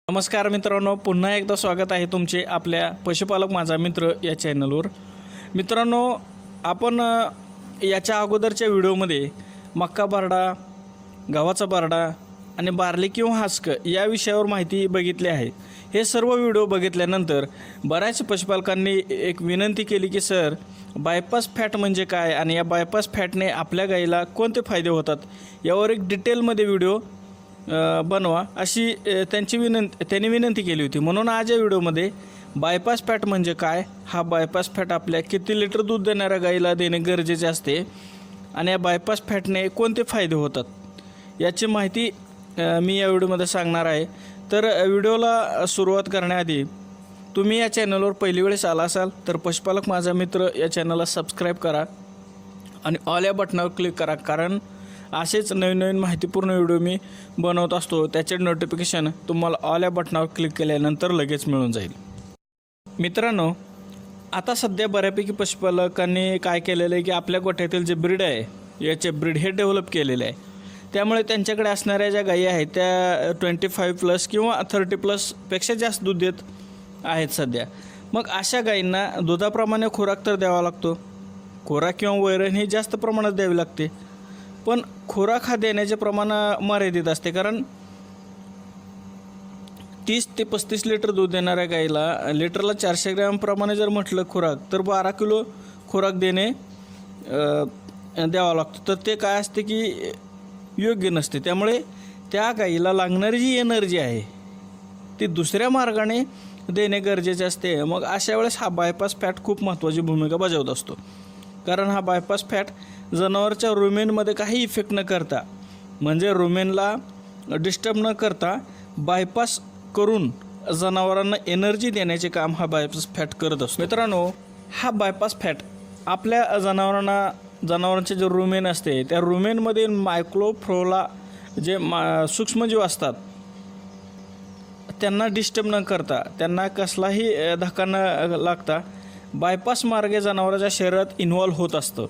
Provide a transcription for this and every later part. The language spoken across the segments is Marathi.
नमस्कार मित्रांनो, पुन्हा एकदा स्वागत आहे तुमचे आपल्या पशुपालक माझा मित्र या चॅनलवर। मित्रांनो, आपण याच्या अगोदरच्या व्हिडिओमध्ये मक्का बारडा, गव्हाचा बारडा आणि बार्ली किंवा हास्क या विषयावर माहिती बघितली आहे। हे सर्व व्हिडिओ बघितल्यानंतर बऱ्याच पशुपालकांनी एक विनंती केली की सर, बायपास फॅट म्हणजे काय आणि या बायपास फॅटने आपल्या गाईला कोणते फायदे होतात यावर एक डिटेलमध्ये व्हिडिओ बनवा अशी त्यांनी विनंती केली होती। म्हणून आज या व्हिडिओमध्ये बायपास फॅट म्हणजे काय, हा बायपास फॅट आपल्या किती लिटर दूध देणाऱ्या गाईला देणे गरजेचे असते आणि या बायपास फॅटने कोणते फायदे होतात याची माहिती मी या व्हिडिओमध्ये सांगणार आहे। तर व्हिडिओला सुरुवात करण्याआधी तुम्ही या चॅनलवर पहिली वेळेस आला असाल तर पशुपालक माझा मित्र या चॅनलला सबस्क्राईब करा आणि ऑल या बटनावर क्लिक करा, कारण असेच नवीन माहितीपूर्ण व्हिडिओ मी बनवत असतो त्याचे नोटिफिकेशन तुम्हाला ऑल या बटनावर क्लिक केल्यानंतर लगेच मिळून जाईल। मित्रांनो, आता सध्या बऱ्यापैकी पशुपालकांनी काय केलेलं आहे की आपल्या गोठ्यातील जे ब्रीड आहे याचे ब्रीड हे डेव्हलप केलेले आहे। त्यामुळे त्यांच्याकडे असणाऱ्या ज्या गायी आहेत त्या 25+ किंवा 30+ पेक्षा जास्त दूध देत आहेत सध्या। मग अशा गायींना दुधाप्रमाणे खुराक तर द्यावा लागतो, खुराक किंवा वैरण ही जास्त प्रमाणात द्यावी लागते, पण खुराक हा देण्याचे प्रमाण मर्यादित असते। कारण 30 ते 35 लिटर दूध देणाऱ्या गाईला लिटरला 400 ग्रॅम प्रमाणे जर म्हटलं खुराक तर 12 किलो खुराक देणे द्यावा लागतो। तर ते काय असते की योग्य नसते। त्यामुळे त्या गाईला लागणारी जी एनर्जी आहे ती दुसऱ्या मार्गाने देणे गरजेचे असते। मग अशा वेळेस हा बायपास फॅट खूप महत्त्वाची भूमिका बजावत असतो, कारण हा बायपास फॅट जनावरच्या रुमेनमध्ये काही इफेक्ट न करता, म्हणजे रुमेनला डिस्टर्ब न करता बायपास करून जनावरांना एनर्जी देण्याचे काम हा बायपास फॅट करत असतो। मित्रांनो, हा बायपास फॅट आपल्या जनावरांचे जे रुमेन असते त्या रुमेनमध्ये मायक्रोफ्लोरा जे सूक्ष्मजीव असतात त्यांना डिस्टर्ब न करता, त्यांना कसलाही धक्का न लागता बायपास मार्गे जनावरांच्या शरीरात इन्व्हॉल्व होत असतं,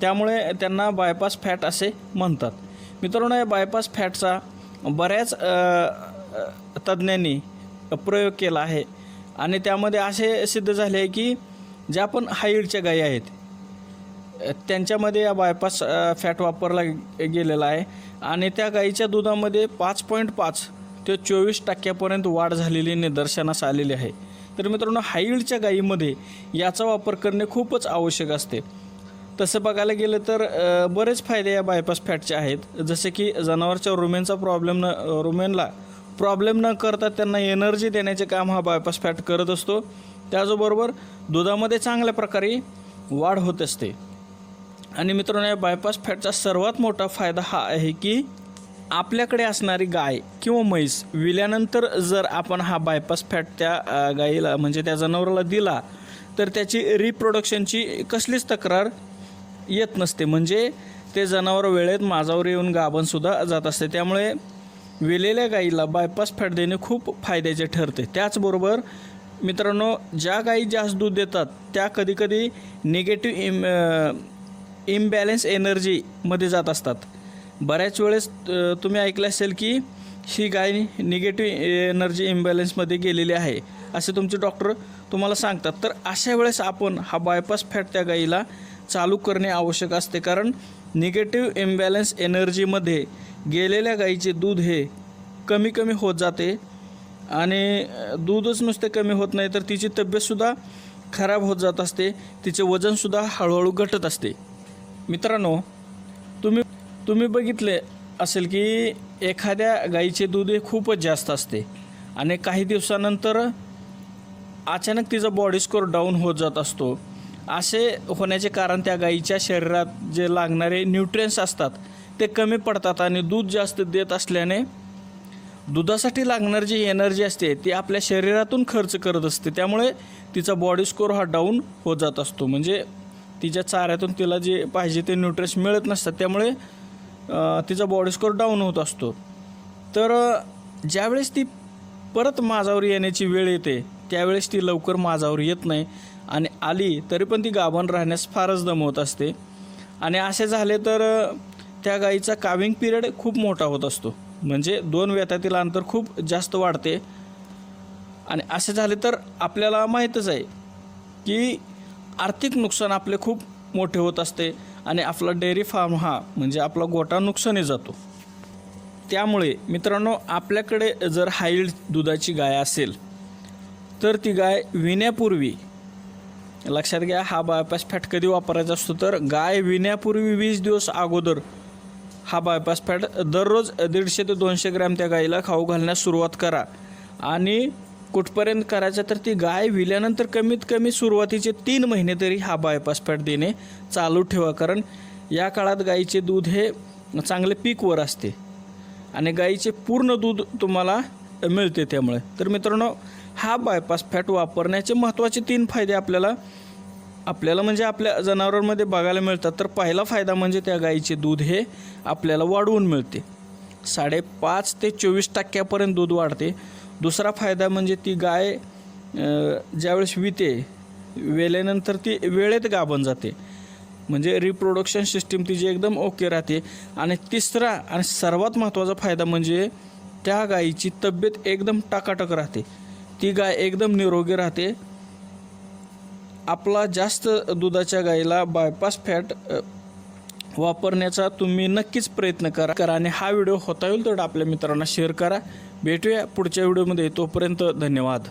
त्यामुळे त्यांना बायपास फॅट असे म्हणतात। मित्रांनो, या बायपास फॅटचा बऱ्याच तज्ज्ञांनी प्रयोग केला आहे आणि त्यामध्ये असे सिद्ध झाले आहे की ज्या पण हाईडच्या गायी आहेत त्यांच्यामध्ये या बायपास फॅट वापरला गेलेला आहे आणि त्या गायीच्या दुधामध्ये 5.5 ते 24% वाढ झालेली निदर्शनास आलेली आहे। तर मित्रांनो, हाईडच्या गायीमध्ये याचा वापर करणे खूपच आवश्यक असते। तसं बघायला गेलं तर बरेच फायदे या बायपास फॅटचे आहेत, जसे की जनावरच्या रुमेनला प्रॉब्लेम न करता त्यांना एनर्जी देण्याचे काम हा बायपास फॅट करत असतो। त्याचबरोबर दुधामध्ये चांगल्या प्रकारे वाढ होत असते। आणि मित्रांनो, या बायपास फॅटचा सर्वात मोठा फायदा हा आहे की आपल्याकडे असणारी गाय किंवा म्हैस विल्यानंतर जर आपण हा बायपास फॅट त्या गायीला म्हणजे त्या जनावराला दिला तर त्याची रिप्रोडक्शनची कसलीच तक्रार येत नसते, म्हणजे ते जनावर वेळेत माझावर येऊन गाभणसुद्धा जात असते। त्यामुळे विलेल्या गायीला बायपास फॅट देणे खूप फायद्याचे ठरते। त्याचबरोबर मित्रांनो, ज्या गायी जास्त दूध देतात त्या कधीकधी निगेटिव्ह इम्बॅलन्स एनर्जीमध्ये जात असतात। बऱ्याच वेळेस तुम्ही ऐकलं असेल की ही गाय निगेटिव्ह एनर्जी इम्बॅलन्समध्ये गेलेली आहे असे तुमचे डॉक्टर तुम्हाला सांगतात। तर अशा वेळेस आपण हा बायपास फॅट त्या गायीला चालू करणे आवश्यक असते, कारण निगेटिव्ह इम्बॅलन्स एनर्जीमध्ये गेलेल्या गायीचे दूध हे कमी होत जाते आणि दूधच नुसते कमी होत नाही तर तिची तब्येतसुद्धा खराब होत जात असते, तिचे वजनसुद्धा हळूहळू घटत असते। मित्रांनो, तुम्ही बघितले असेल की एखाद्या गायीचे दूध हे खूपच जास्त असते आणि काही दिवसानंतर अचानक तिचा बॉडी स्कोअर डाऊन होत जात असतो। असे होण्याचे कारण त्या गायीच्या शरीरात जे लागणारे न्यूट्रियन्स असतात ते कमी पडतात आणि दूध जास्त देत असल्याने दुधासाठी लागणारी जी एनर्जी असते ती आपल्या शरीरातून खर्च करत असते, त्यामुळे तिचा बॉडी स्कोअर हा डाऊन होत जात असतो। म्हणजे तिच्या चाऱ्यातून तिला जे पाहिजे ते न्यूट्रियन्स मिळत नसतात, त्यामुळे तिचा बॉडी स्कोअर डाऊन होत असतो। तर ज्यावेळेस ती परत माझावर येण्याची वेळ येते त्यावेळेस ती लवकर माझावर येत नाही आणि आली तरी पण ती गाभण राहण्यास फारच दमवत असते आणि असे झाले तर त्या गायीचा काविंग पिरियड खूप मोठा होत असतो, म्हणजे 2 वेतातील अंतर खूप जास्त वाढते आणि असे झाले तर आपल्याला माहीतच आहे की आर्थिक नुकसान आपले खूप मोठे होत असते आणि आपला डेअरी फार्म हा म्हणजे आपला गोठा नुकसानी जातो. त्यामुळे मित्रांनो, आपल्याकडे जर हाईड दुधाची गाय असेल तर ती गाय विण्यापूर्वी लक्षात घ्या, हा बायपास फॅट कधी वापरायचा असतो तर गाय विण्यापूर्वी 20 दिवस अगोदर हा बायपास फॅट दररोज 150 ते 200 ग्रॅम त्या गाईला खाऊ घालण्यास सुरुवात करा. आणि कुठपर्यंत करायचं तर ती गाय विल्यानंतर कमीत कमी सुरुवातीचे 3 महिने तरी हा बायपास फॅट देणे चालू ठेवा, कारण या काळात गाईचे दूध हे चांगले पीकवर असते आणि गाईचे पूर्ण दूध तुम्हाला मिळते. त्यामुळे तर मित्रांनो, हा बायपास फॅट वापरण्याचे महत्त्वाचे 3 फायदे आपल्याला म्हणजे आपल्या जनावरांमध्ये बघायला मिळतात. तर पहिला फायदा म्हणजे त्या गाईचे दूध हे आपल्याला वाढवून मिळते, 5.5 ते 24% दूध वाढते. दुसरा फायदा म्हणजे ती गाय ज्यावेळेस वेल्यानंतर ती वेळेत गाभण जाते, म्हणजे रिप्रोडक्शन सिस्टीम तिची एकदम ओके राहते. आणि तिसरा आणि सर्वात महत्त्वाचा फायदा म्हणजे त्या गायीची तब्येत एकदम टकाटक राहते, ती गाय एकदम निरोगी राहते. आपला जास्त दुधाच्या गायीला बायपास फॅट वापरण्याचा तुम्ही नक्कीच प्रयत्न करा आणि हा व्हिडिओ होता होईल तेवढा आपल्या मित्रांना शेअर करा. भेटूया पुढच्या व्हिडिओमध्ये, तोपर्यंत धन्यवाद.